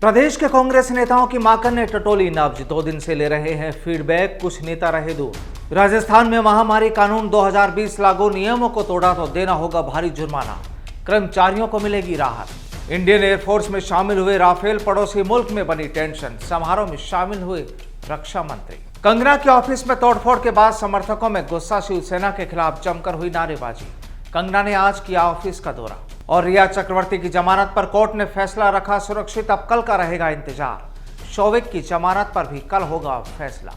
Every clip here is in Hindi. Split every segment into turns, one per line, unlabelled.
प्रदेश के कांग्रेस नेताओं की माकन ने टटोली नब्ज। 2 दिन से ले रहे हैं फीडबैक, कुछ नेता रहे दूर। राजस्थान में महामारी कानून 2020 लागू, नियमों को तोड़ा तो देना होगा भारी जुर्माना, कर्मचारियों को मिलेगी राहत। इंडियन एयरफोर्स में शामिल हुए राफेल, पड़ोसी मुल्क में बनी टेंशन, समारोह में शामिल हुए रक्षा मंत्री। कंगना के ऑफिस में तोड़फोड़ के बाद समर्थकों में गुस्सा, शिवसेना के खिलाफ जमकर हुई नारेबाजी। कंगना ने आज किया ऑफिस का दौरा। और रिया चक्रवर्ती की जमानत पर कोर्ट ने फैसला रखा सुरक्षित, अब कल का रहेगा इंतजार। शौविक की जमानत पर भी कल होगा फैसला।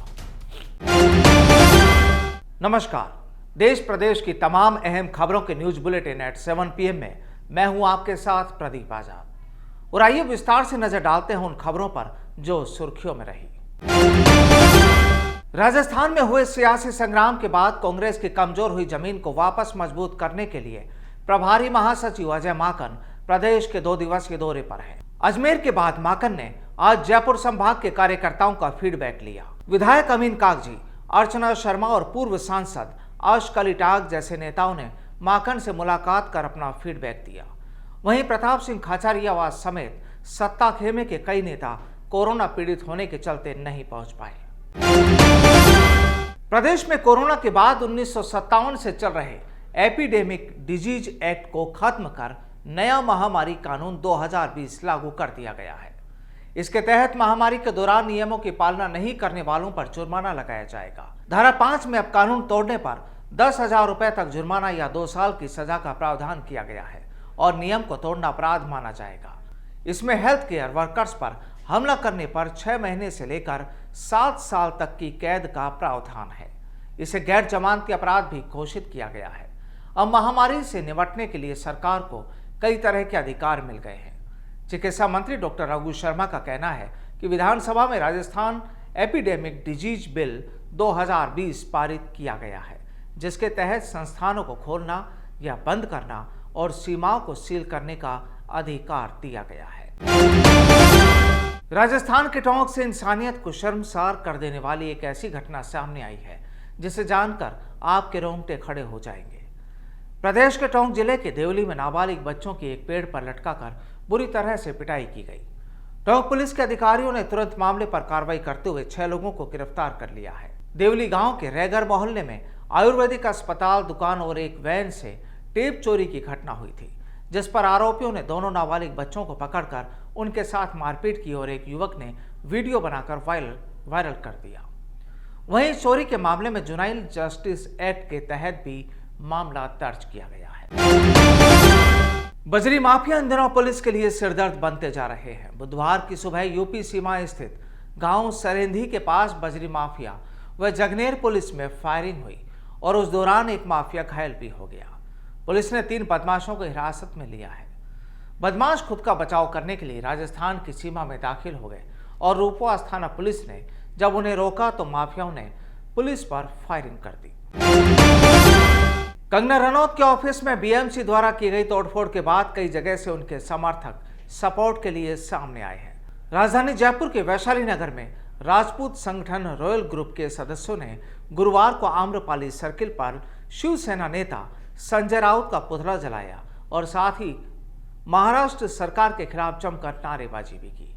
नमस्कार, देश प्रदेश की तमाम अहम खबरों के न्यूज बुलेटिन एट 7 PM में मैं हूं आपके साथ प्रदीप आजाद। और आइए विस्तार से नजर डालते हैं उन खबरों पर जो सुर्खियों में रही। राजस्थान में हुए सियासी संग्राम के बाद कांग्रेस की कमजोर हुई जमीन को वापस मजबूत करने के लिए प्रभारी महासचिव अजय माकन प्रदेश के 2 दिवसीय दौरे पर हैं। अजमेर के बाद माकन ने आज जयपुर संभाग के कार्यकर्ताओं का फीडबैक लिया। विधायक अमीन कागजी, अर्चना शर्मा और पूर्व सांसद अशकली टाग जैसे नेताओं ने माकन से मुलाकात कर अपना फीडबैक दिया। वहीं प्रताप सिंह खाचरियावास समेत सत्ता खेमे के कई नेता कोरोना पीड़ित होने के चलते नहीं पहुंच पाए। प्रदेश में कोरोना के बाद 1957 से चल रहे एपिडेमिक डिजीज एक्ट को खत्म कर नया महामारी कानून 2020 लागू कर दिया गया है। इसके तहत महामारी के दौरान नियमों की पालना नहीं करने वालों पर जुर्माना लगाया जाएगा। धारा 5 में अब कानून तोड़ने पर 10,000 रुपए तक जुर्माना या 2 साल की सजा का प्रावधान किया गया है और नियम को तोड़ना अपराध माना जाएगा। इसमें हेल्थ केयर वर्कर्स पर हमला करने पर 6 महीने से लेकर 7 साल तक की कैद का प्रावधान है। इसे गैर जमानती अपराध भी घोषित किया गया है। अब महामारी से निपटने के लिए सरकार को कई तरह के अधिकार मिल गए हैं। चिकित्सा मंत्री डॉक्टर रघु शर्मा का कहना है कि विधानसभा में राजस्थान एपिडेमिक डिजीज बिल 2020 पारित किया गया है, जिसके तहत संस्थानों को खोलना या बंद करना और सीमाओं को सील करने का अधिकार दिया गया है। राजस्थान के टोंक से इंसानियत को शर्मसार कर देने वाली एक ऐसी घटना सामने आई है जिसे जानकर आपके रोंगटे खड़े हो जाएंगे। प्रदेश के टोंक जिले के देवली में नाबालिग बच्चों की एक पेड़ पर लटकाकर बुरी तरह से पिटाई की गई। टोंक पुलिस के अधिकारियों ने तुरंत मामले पर कार्रवाई करते हुए 6 लोगों को गिरफ्तार कर लिया है। देवली गांव के रैगर मोहल्ले में आयुर्वेदिक अस्पताल, दुकान और एक वैन से टेप चोरी की घटना हुई थी, जिस पर आरोपियों ने दोनों नाबालिग बच्चों को पकड़कर उनके साथ मारपीट की और एक युवक ने वीडियो बनाकर वायरल कर दिया। वहीं चोरी के मामले में जुनाइल जस्टिस एक्ट के तहत भी मामला दर्ज किया गया है। बजरी माफिया इन दिनों पुलिस के लिए सिरदर्द बनते जा रहे हैं। बुधवार की सुबह यूपी सीमा स्थित गांव सरेंधी के पास बजरी माफिया व जगनेर पुलिस में फायरिंग हुई और उस दौरान एक माफिया घायल भी हो गया। पुलिस ने 3 बदमाशों को हिरासत में लिया है। बदमाश खुद का बचाव करने के लिए राजस्थान की सीमा में दाखिल हो गए और रूपवास थाना पुलिस ने जब उन्हें रोका तो माफियाओं ने पुलिस पर फायरिंग कर दी। कंगना रनौत के ऑफिस में बीएमसी द्वारा की गई तोड़फोड़ के बाद कई जगह से उनके समर्थक सपोर्ट के लिए सामने आए हैं। राजधानी जयपुर के वैशाली नगर में राजपूत संगठन रॉयल ग्रुप के सदस्यों ने गुरुवार को आम्रपाली सर्किल पर शिवसेना नेता संजय राउत का पुतला जलाया और साथ ही महाराष्ट्र सरकार के खिलाफ जमकर नारेबाजी भी की।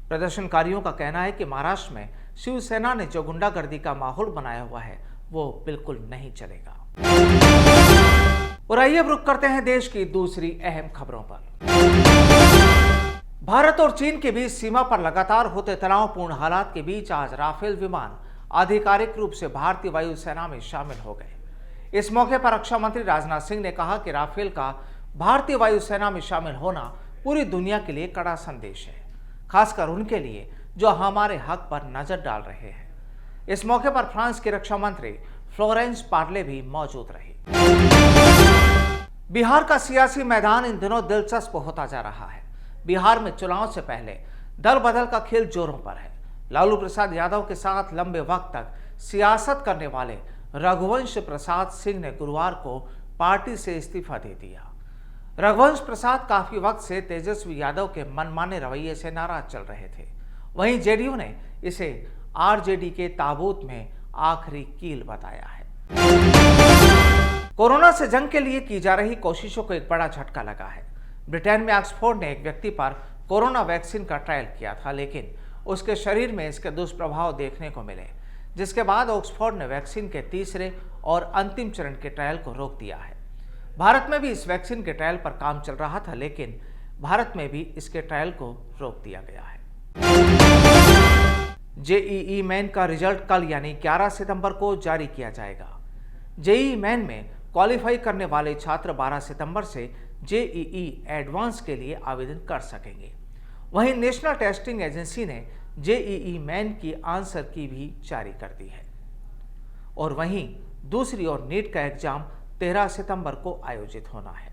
प्रदर्शनकारियों का कहना है कि महाराष्ट्र में शिवसेना ने जो गुंडागर्दी का माहौल बनाया हुआ है वो बिल्कुल नहीं चलेगा। और आइए अब रुक करते हैं देश की दूसरी अहम खबरों पर। भारत और चीन के बीच सीमा पर लगातार होते तनावपूर्ण हालात के बीच आज राफेल विमान आधिकारिक रूप से भारतीय वायुसेना में शामिल हो गए। इस मौके पर रक्षा मंत्री राजनाथ सिंह ने कहा कि राफेल का भारतीय वायुसेना में शामिल होना पूरी दुनिया के लिए कड़ा संदेश है, खासकर उनके लिए जो हमारे हक पर नजर डाल रहे हैं। इस मौके पर फ्रांस की रक्षा मंत्री फ्लोरेंस पार्ले भी मौजूद रही। बिहार का सियासी मैदान इन दिनों दिलचस्प होता जा रहा है। बिहार में चुनाव से पहले दल बदल का खेल जोरों पर है। लालू प्रसाद यादव के साथ लंबे वक्त तक सियासत करने वाले रघुवंश प्रसाद सिंह ने गुरुवार को पार्टी से इस्तीफा दे दिया। रघुवंश प्रसाद काफी वक्त से तेजस्वी यादव के मनमाने रवैये से नाराज चल रहे थे। वहीं जेडीयू ने इसे आरजेडी के ताबूत में आखिरी कील बताया है। कोरोना से जंग के लिए की जा रही कोशिशों को एक बड़ा झटका लगा है। ब्रिटेन में ऑक्सफोर्ड ने एक व्यक्ति पर कोरोना वैक्सीन का ट्रायल किया था, लेकिन उसके शरीर में इसके दुष्प्रभाव देखने को मिले, जिसके बाद ऑक्सफोर्ड ने वैक्सीन के तीसरे और अंतिम चरण के ट्रायल को रोक दिया है। भारत में भी इस वैक्सीन के ट्रायल पर काम चल रहा था, लेकिन भारत में भी इसके ट्रायल को रोक दिया गया है। जेईई मेन का रिजल्ट कल यानी 11 सितंबर को जारी किया जाएगा। जेईई मेन में क्वालिफाई करने वाले छात्र 12 सितंबर से जेईई एडवांस के लिए आवेदन कर सकेंगे। वहीं नेशनल टेस्टिंग एजेंसी ने जेईई मेन की आंसर की भी जारी कर दी है। और वहीं दूसरी ओर नीट का एग्जाम 13 सितंबर को आयोजित होना है।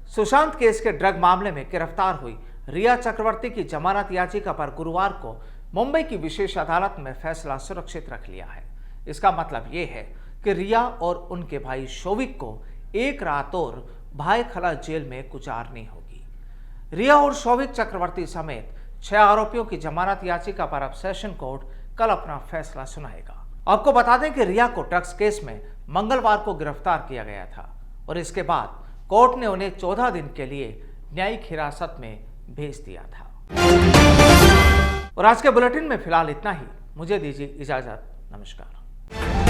सुशांत केस के ड्रग मामले में गिरफ्तार हुई रिया चक्रवर्ती की जमानत याचिका पर गुरुवार को मुंबई की विशेष अदालत में फैसला सुरक्षित रख लिया है। इसका मतलब यह है कि रिया और उनके भाई शोविक को एक रात और भायखला जेल में गुजारनी होगी। रिया और शोविक चक्रवर्ती समेत 6 आरोपियों की जमानत याचिका पर अब सेशन कोर्ट कल अपना फैसला सुनाएगा। आपको बता दें कि रिया को ड्रग्स केस में मंगलवार को गिरफ्तार किया गया था और इसके बाद कोर्ट ने उन्हें 14 दिन के लिए न्यायिक हिरासत में भेज दिया था। और आज के बुलेटिन में फिलहाल इतना ही। मुझे दीजिए इजाजत। नमस्कार।